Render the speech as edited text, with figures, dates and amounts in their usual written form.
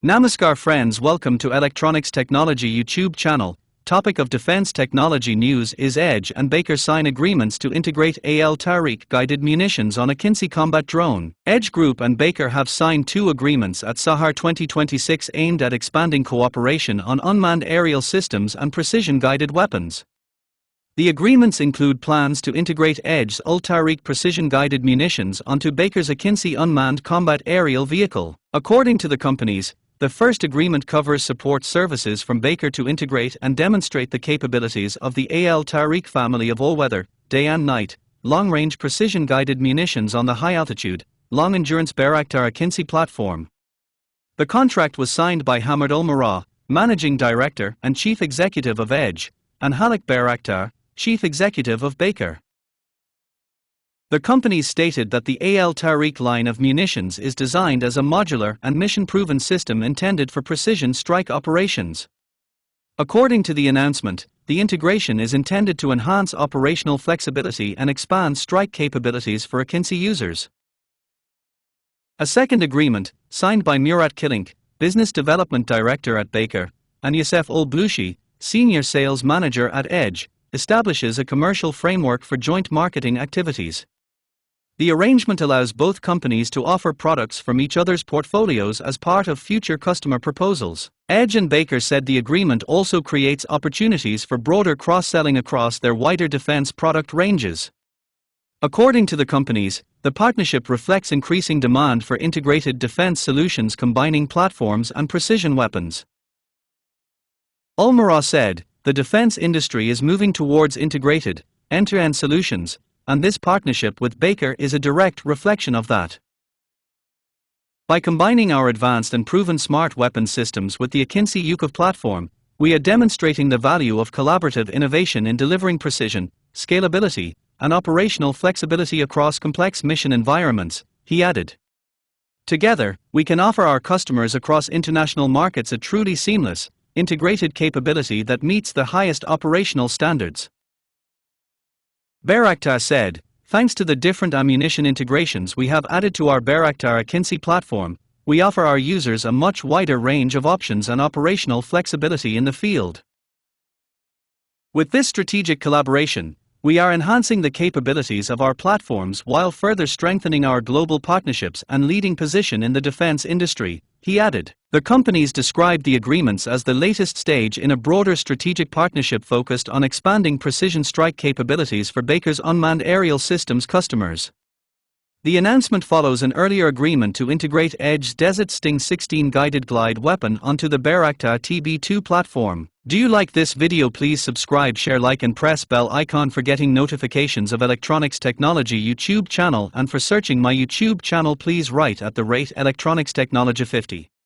Namaskar friends, welcome to Electronics Technology YouTube channel. Topic of defense technology news is Edge and Baykar sign agreements to integrate TARIQ guided munitions on AKINCI combat drone. Edge Group and Baykar have signed two agreements at Sahar 2026 aimed at expanding cooperation on unmanned aerial systems and precision guided weapons. The agreements include plans to integrate Edge's TARIQ precision guided munitions onto Baykar's AKINCI unmanned combat aerial vehicle. According to the companies, the first agreement covers support services from Baykar to integrate and demonstrate the capabilities of the TARIQ family of all-weather, day and night, long-range precision-guided munitions on the high-altitude, long-endurance Baykar AKINCI platform. The contract was signed by Hamad Al-Marah, Managing Director and Chief Executive of Edge, and Halak Baykar, Chief Executive of Baykar. The companies stated that the TARIQ line of munitions is designed as a modular and mission-proven system intended for precision strike operations. According to the announcement, the integration is intended to enhance operational flexibility and expand strike capabilities for AKINCI users. A second agreement, signed by Murat Kilink, Business Development Director at Baykar, and Yusuf Al-Blushi, Senior Sales Manager at Edge, establishes a commercial framework for joint marketing activities. The arrangement allows both companies to offer products from each other's portfolios as part of future customer proposals. Edge and Baykar said the agreement also creates opportunities for broader cross-selling across their wider defense product ranges. According to the companies, the partnership reflects increasing demand for integrated defense solutions combining platforms and precision weapons. Al-Marah said, "The defense industry is moving towards integrated, end-to-end solutions, and this partnership with Baykar is a direct reflection of that. By combining our advanced and proven smart weapon systems with the AKINCI UCAV platform, we are demonstrating the value of collaborative innovation in delivering precision, scalability, and operational flexibility across complex mission environments," he added. "Together, we can offer our customers across international markets a truly seamless, integrated capability that meets the highest operational standards." Baykar said, "Thanks to the different ammunition integrations we have added to our Baykar AKINCI platform, we offer our users a much wider range of options and operational flexibility in the field. With this strategic collaboration, we are enhancing the capabilities of our platforms while further strengthening our global partnerships and leading position in the defense industry," he added. The companies described the agreements as the latest stage in a broader strategic partnership focused on expanding precision strike capabilities for Baykar's unmanned aerial systems customers. The announcement follows an earlier agreement to integrate Edge's Desert Sting 16 guided glide weapon onto the Baykar TB2 platform. Do you like this video? Please subscribe, share, like and press bell icon for getting notifications of Electronics Technology YouTube channel, and for searching my YouTube channel please write @electronics technology 50.